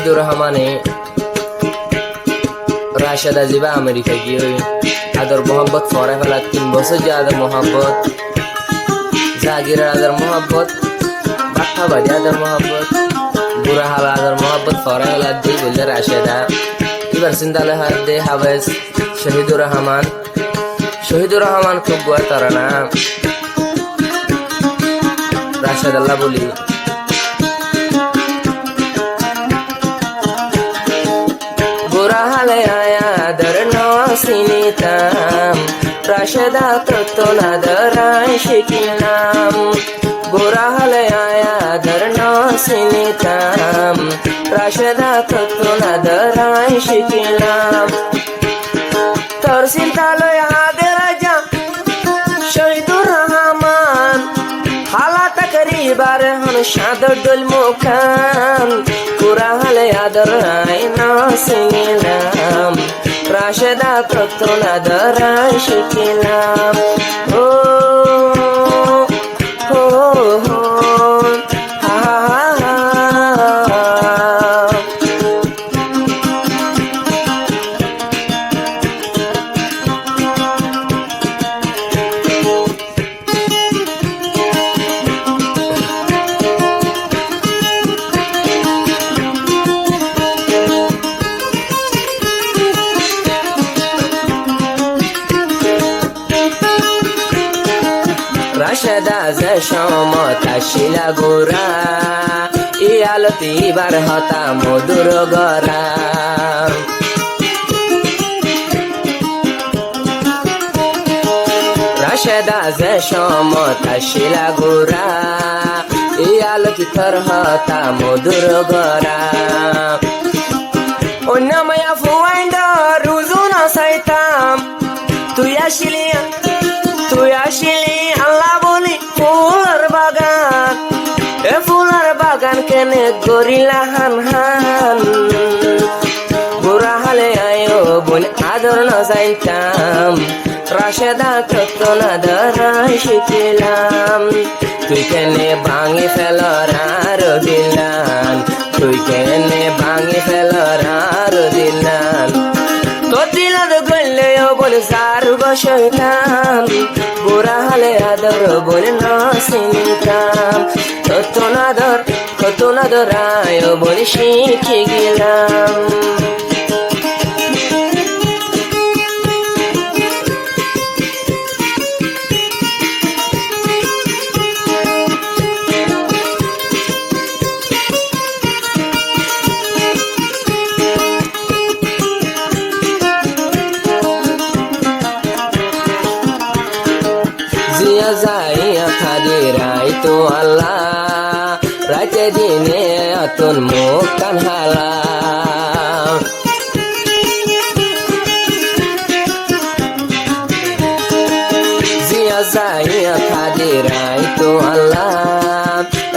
শহীদুর রহমানে রাশেদা জিবা আমেরিকা গিয়ে আদর মোহাম্মত ফরে ফেলা 3 বছর যে আদর মোহাম্মত জাগিরের আদর মোহাম্মত বাক্কাবাদী আদর মোহাম্মত বুড়া হালা আদর মোহাম্মত ফরে ফেলা দিয়ে বললে রাশেদা এবার চিন্তালে হাত দে হাবেজ শহীদুর রহমান খুব গুয়ার তারা না রাশেদ আল্লাহ বলি বুড়া হালে আয়া দর নসিনিতাম রাশেদা তত্ত্ব না দরাই শিখিলাম বুড়া হালে আয়া দর নসিনিতাম রাশেদা তত্ত্ব না দরাই শিখিলাম তোর চিন্তালয় আগে রাজা শহীদুর রহমান হালাত করিবার হন সাদর ডোল মুখান পুরা হলে আদর আই নসিলাম রাশেদা তত্ত্ব না দরাই শিখিলাম ও হো হো হা হা রাশেদা যে সমতা শিলা গোরা ই আলতি বার হতা মধুর গরা রাশেদা যে সমতা শিলা গোরা ই আলতি থর হতা মধুর গরা অন্যময়া ফুয়াইন্দ রুজু না সাইতাম তুই আসিলি আল্লাহ বলি ফুলার বাগান কেনে গরিলা হান হান বুড়া হালে আয়ো বোন আদর না যাইতাম রাশেদা তত্ত্ব না দরাই শিখিলাম তুই কেনে ভাঙি ফেলর আর দিলান তুই কেনে ভাঙি ফেলর আর দিলান তোর দিলাদ গলে বল সার বসতাম বুড়া হালে আদর বল নসিনিতাম কত না দরায় বল শিখে গেলাম জিয়া যাইয়া খাদি রাই তো আল্লাহ রাতে দিনে আতন মুখ কানহালা জিয়া যাইয়া খাদি রাই তো আল্লাহ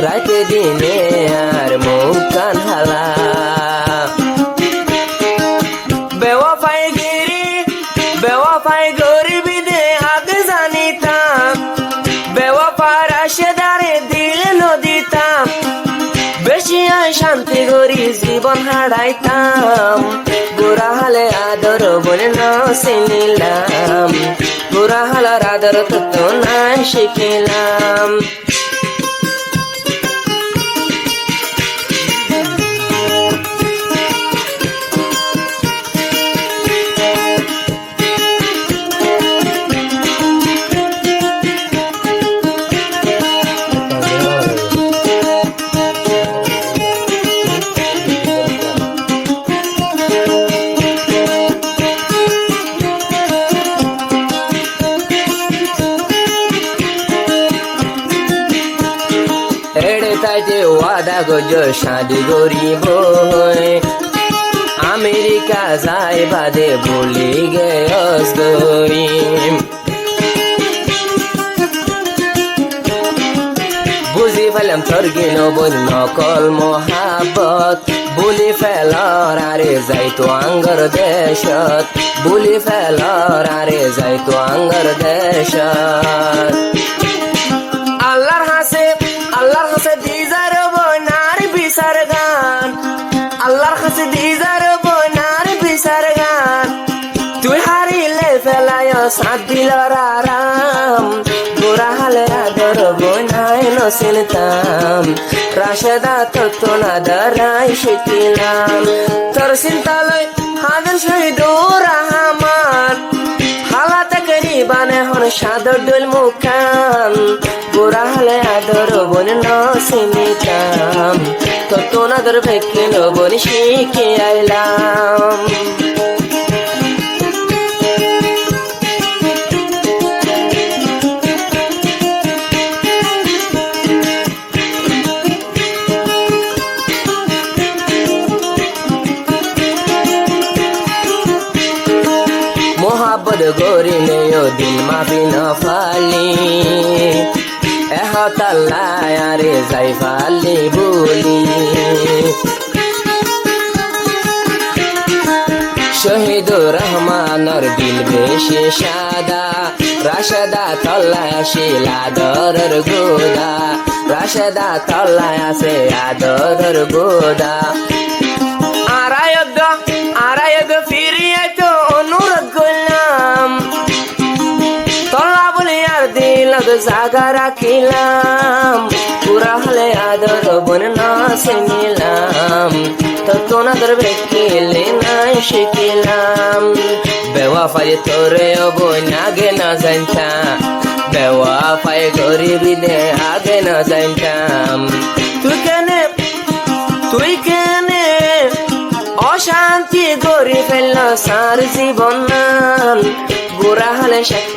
রাতে দিনে আর মুখ কানহালা বেওয়াফাই গরিবি দে আগে জানিতাম বেওয়াফা রাশেদারে দিল নদিতাম বেশি শান্তি গরি জীবন হারাইতাম বুড়া হালে আদর বলে নসিলাম বুড়া হালার আদর তত্ত্ব না শিখিলাম তাইতে ওয়াদা গজ শাদি গরিব আমেরিকা যাই বাদে বলি গেস গরিম বুঝি ফেলাম তোর গিন বল নকল মহাবত বুলি ফেলর আরে যাইতো আঙ্গর দেশত বুলি ফেলর আরে যাইতো আঙ্গর দেশত আল্লাহর হাসে দিজার বনার বিচার গান আল্লাহর আরাম গোরা হালে আদর বনায় নসিনতাম রাশেদা তত্ত্ব না দাঁড়াই শিখিলাম তোর চিন্তালয় হাজার শহীদুর রহমান হালাতে করিবানে হন সাদর দোল মুখান গোরা হালে আদর বন নসিনিতাম তত্ত্ব না দর ভেকিল বন শিখে আইলাম मोहब्बत गोरी ने यो दिल माफी न फाली एहतल्ला यारे जाई फाली बोली শহীদুর রহমানের দিল বেশি সাদা রাশেদা তল্লায় আসে আদরের গোদা রাশেদা তল্লায় আসে আদরের গোদা আরায়গ ফিরিয়ে তো অনুরোধ করলাম তল্লা বলে আর দিল জাগা রাখিলাম পুরা হলে আদর বন নাসে নিলাম তো নাদর বেকিলে নাই শিখিলাম বেওয়াফাই তোরে বই আগে না জানতাম বেওয়াফাই গরিবি দে আগে না জানতাম তুই কেনে অশান্তি গড়ি ফেলল সার জীবন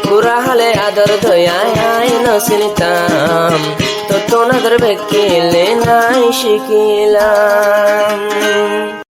গোরা হালে আদর দয়ায় নসিনতাম তো নাদর বেকিলে নাই শিখিলাম